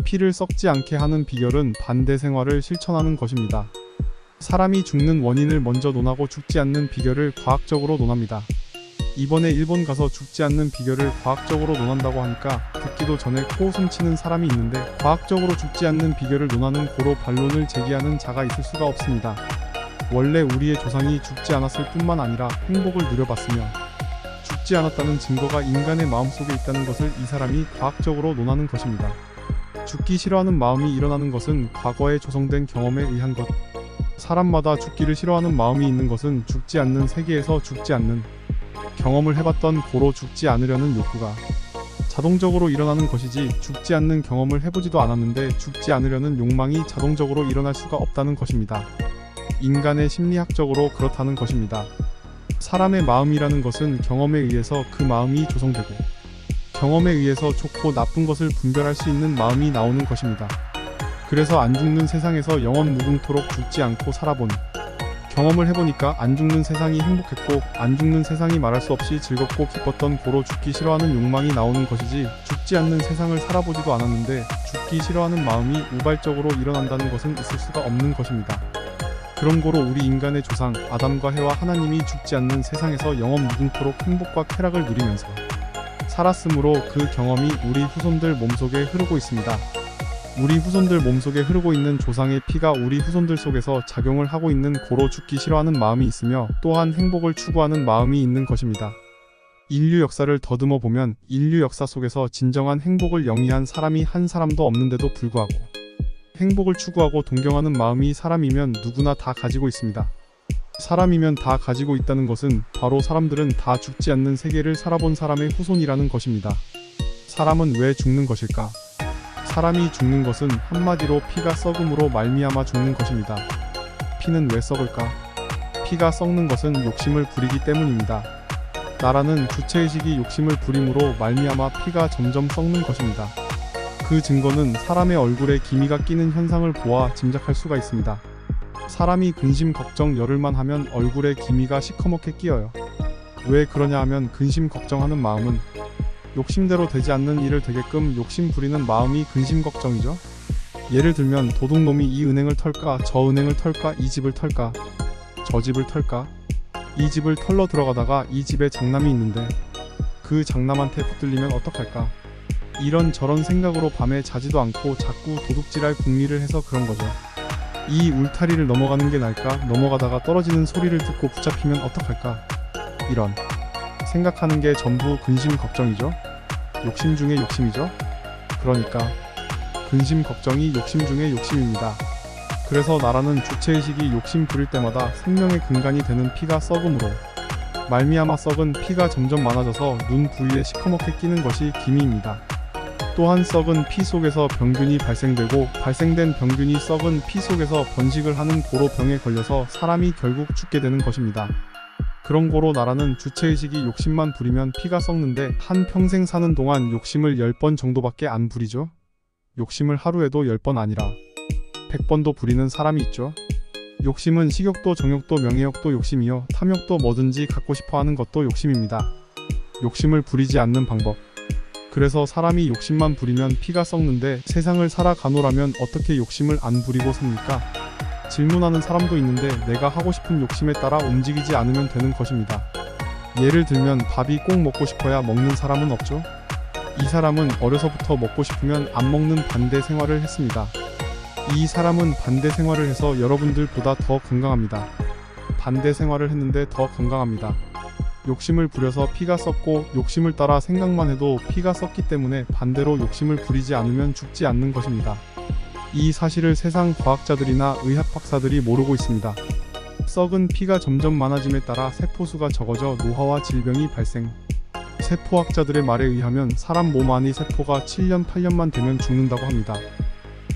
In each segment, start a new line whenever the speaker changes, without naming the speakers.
피를 썩지 않게 하는 비결은 반대 생활을 실천하는 것입니다. 사람이 죽는 원인을 먼저 논하고 죽지 않는 비결을 과학적으로 논합니다. 이번에 일본 가서 죽지 않는 비결을 과학적으로 논한다고 하니까 듣기도 전에 코웃음 치는 사람이 있는데, 과학적으로 죽지 않는 비결을 논하는 고로 반론을 제기하는 자가 있을 수가 없습니다. 원래 우리의 조상이 죽지 않았을 뿐만 아니라 행복을 누려봤으며 죽지 않았다는 증거가 인간의 마음속에 있다는 것을 이 사람이 과학적으로 논하는 것입니다. 죽기 싫어하는 마음이 일어나는 것은 과거에 조성된 경험에 의한 것. 사람마다 죽기를 싫어하는 마음이 있는 것은 죽지 않는 세계에서 죽지 않는 경험을 해봤던 고로 죽지 않으려는 욕구가 자동적으로 일어나는 것이지, 죽지 않는 경험을 해보지도 않았는데 죽지 않으려는 욕망이 자동적으로 일어날 수가 없다는 것입니다. 인간의 심리학적으로 그렇다는 것입니다. 사람의 마음이라는 것은 경험에 의해서 그 마음이 조성되고, 경험에 의해서 좋고 나쁜 것을 분별할 수 있는 마음이 나오는 것입니다. 그래서 안 죽는 세상에서 영원 무궁토록 죽지 않고 살아본 경험을 해보니까 안 죽는 세상이 행복했고, 안 죽는 세상이 말할 수 없이 즐겁고 기뻤던 고로 죽기 싫어하는 욕망이 나오는 것이지, 죽지 않는 세상을 살아보지도 않았는데 죽기 싫어하는 마음이 우발적으로 일어난다는 것은 있을 수가 없는 것입니다. 그런 고로 우리 인간의 조상 아담과 해와 하나님이 죽지 않는 세상에서 영원 무궁토록 행복과 쾌락을 누리면서 살았으므로 그 경험이 우리 후손들 몸속에 흐르고 있습니다. 우리 후손들 몸속에 흐르고 있는 조상의 피가 우리 후손들 속에서 작용을 하고 있는 고로 죽기 싫어하는 마음이 있으며, 또한 행복을 추구하는 마음이 있는 것입니다. 인류 역사를 더듬어 보면 인류 역사 속에서 진정한 행복을 영위한 사람이 한 사람도 없는데도 불구하고 행복을 추구하고 동경하는 마음이 사람이면 누구나 다 가지고 있습니다. 사람이면 다 가지고 있다는 것은 바로 사람들은 다 죽지 않는 세계를 살아본 사람의 후손이라는 것입니다. 사람은 왜 죽는 것일까? 사람이 죽는 것은 한마디로 피가 썩음으로 말미암아 죽는 것입니다. 피는 왜 썩을까? 피가 썩는 것은 욕심을 부리기 때문입니다. 나라는 주체의식이 욕심을 부림으로 말미암아 피가 점점 썩는 것입니다. 그 증거는 사람의 얼굴에 기미가 끼는 현상을 보아 짐작할 수가 있습니다. 사람이 근심 걱정 열흘만 하면 얼굴에 기미가 시커멓게 끼어요. 왜 그러냐 하면 근심 걱정하는 마음은 욕심대로 되지 않는 일을 되게끔 욕심 부리는 마음이 근심 걱정이죠. 예를 들면 도둑놈이 이 은행을 털까 저 은행을 털까 이 집을 털까 저 집을 털까, 이 집을 털러 들어가다가 이 집에 장남이 있는데 그 장남한테 붙들리면 어떡할까, 이런 저런 생각으로 밤에 자지도 않고 자꾸 도둑질할 궁리를 해서 그런 거죠. 이 울타리를 넘어가는 게 나을까, 넘어가다가 떨어지는 소리를 듣고 붙잡히면 어떡할까, 이런 생각하는 게 전부 근심 걱정이죠. 욕심 중에 욕심이죠. 그러니까 근심 걱정이 욕심 중에 욕심입니다. 그래서 나라는 주체의식이 욕심 부릴 때마다 생명의 근간이 되는 피가 썩음으로 말미암아 썩은 피가 점점 많아져서 눈 부위에 시커멓게 끼는 것이 기미입니다. 또한 썩은 피 속에서 병균이 발생되고, 발생된 병균이 썩은 피 속에서 번식을 하는 고로 병에 걸려서 사람이 결국 죽게 되는 것입니다. 그런 고로 나라는 주체의식이 욕심만 부리면 피가 썩는데, 한 평생 사는 동안 욕심을 10번 정도밖에 안 부리죠. 욕심을 하루에도 10번 아니라 100번도 부리는 사람이 있죠. 욕심은 식욕도 정욕도 명예욕도 욕심이요, 탐욕도 뭐든지 갖고 싶어하는 것도 욕심입니다. 욕심을 부리지 않는 방법. 그래서 사람이 욕심만 부리면 피가 썩는데, 세상을 살아가노라면 어떻게 욕심을 안 부리고 삽니까? 질문하는 사람도 있는데 내가 하고 싶은 욕심에 따라 움직이지 않으면 되는 것입니다. 예를 들면 밥이 꼭 먹고 싶어야 먹는 사람은 없죠? 이 사람은 어려서부터 먹고 싶으면 안 먹는 반대 생활을 했습니다. 이 사람은 반대 생활을 해서 여러분들보다 더 건강합니다. 반대 생활을 했는데 더 건강합니다. 욕심을 부려서 피가 썩고, 욕심을 따라 생각만 해도 피가 썩기 때문에 반대로 욕심을 부리지 않으면 죽지 않는 것입니다. 이 사실을 세상 과학자들이나 의학 박사들이 모르고 있습니다. 썩은 피가 점점 많아짐에 따라 세포수가 적어져 노화와 질병이 발생. 세포학자들의 말에 의하면 사람 몸 안의 세포가 7년 8년만 되면 죽는다고 합니다.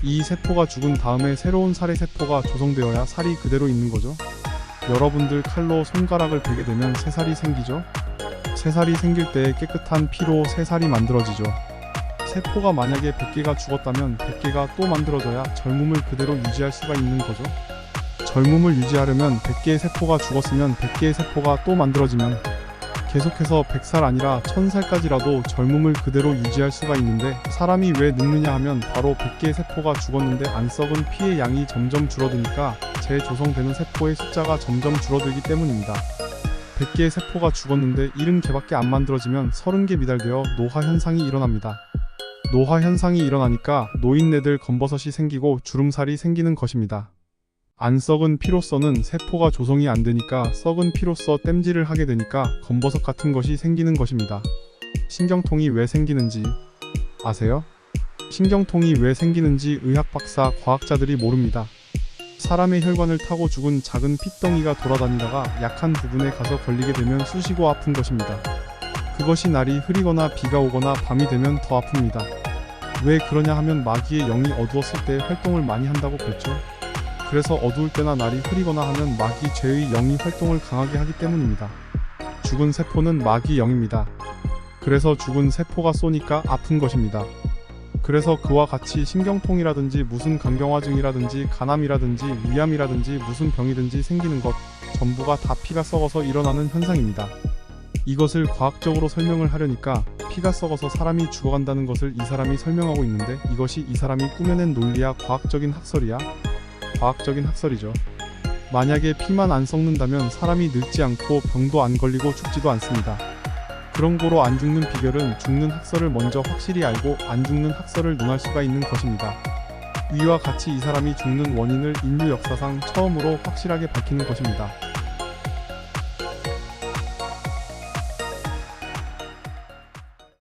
이 세포가 죽은 다음에 새로운 살의 세포가 조성되어야 살이 그대로 있는 거죠. 여러분들 칼로 손가락을 베게 되면 새살이 생기죠. 새살이 생길 때 깨끗한 피로 새살이 만들어지죠. 세포가 만약에 100개가 죽었다면 100개가 또 만들어져야 젊음을 그대로 유지할 수가 있는 거죠. 젊음을 유지하려면 100개의 세포가 죽었으면 100개의 세포가 또 만들어지면 계속해서 100살 아니라 1000살까지라도 젊음을 그대로 유지할 수가 있는데 사람이 왜 늙느냐 하면 바로 100개의 세포가 죽었는데 안 썩은 피의 양이 점점 줄어드니까 재조성되는 세포의 숫자가 점점 줄어들기 때문입니다. 100개의 세포가 죽었는데 70개밖에 안 만들어지면 30개 미달되어 노화 현상이 일어납니다. 노화 현상이 일어나니까 노인네들 검버섯이 생기고 주름살이 생기는 것입니다. 안 썩은 피로서는 세포가 조성이 안 되니까 썩은 피로서 땜질을 하게 되니까 검버섯 같은 것이 생기는 것입니다. 신경통이 왜 생기는지 아세요? 신경통이 왜 생기는지 의학 박사, 과학자들이 모릅니다. 사람의 혈관을 타고 죽은 작은 핏덩이가 돌아다니다가 약한 부분에 가서 걸리게 되면 쑤시고 아픈 것입니다. 그것이 날이 흐리거나 비가 오거나 밤이 되면 더 아픕니다. 왜 그러냐 하면 마귀의 영이 어두웠을 때 활동을 많이 한다고 그랬죠. 그래서 어두울 때나 날이 흐리거나 하면 마귀 죄의 영이 활동을 강하게 하기 때문입니다. 죽은 세포는 마귀 영입니다. 그래서 죽은 세포가 쏘니까 아픈 것입니다. 그래서 그와 같이 신경통이라든지 무슨 간경화증이라든지 간암이라든지 위암이라든지 무슨 병이든지 생기는 것 전부가 다 피가 썩어서 일어나는 현상입니다. 이것을 과학적으로 설명을 하려니까 피가 썩어서 사람이 죽어간다는 것을 이 사람이 설명하고 있는데 이것이 이 사람이 꾸며낸 논리야, 과학적인 학설이야? 과학적인 학설이죠. 만약에 피만 안 썩는다면 사람이 늙지 않고 병도 안 걸리고 죽지도 않습니다. 그런 거로 안 죽는 비결은 죽는 학설을 먼저 확실히 알고 안 죽는 학설을 논할 수가 있는 것입니다. 위와 같이 이 사람이 죽는 원인을 인류 역사상 처음으로 확실하게 밝히는 것입니다.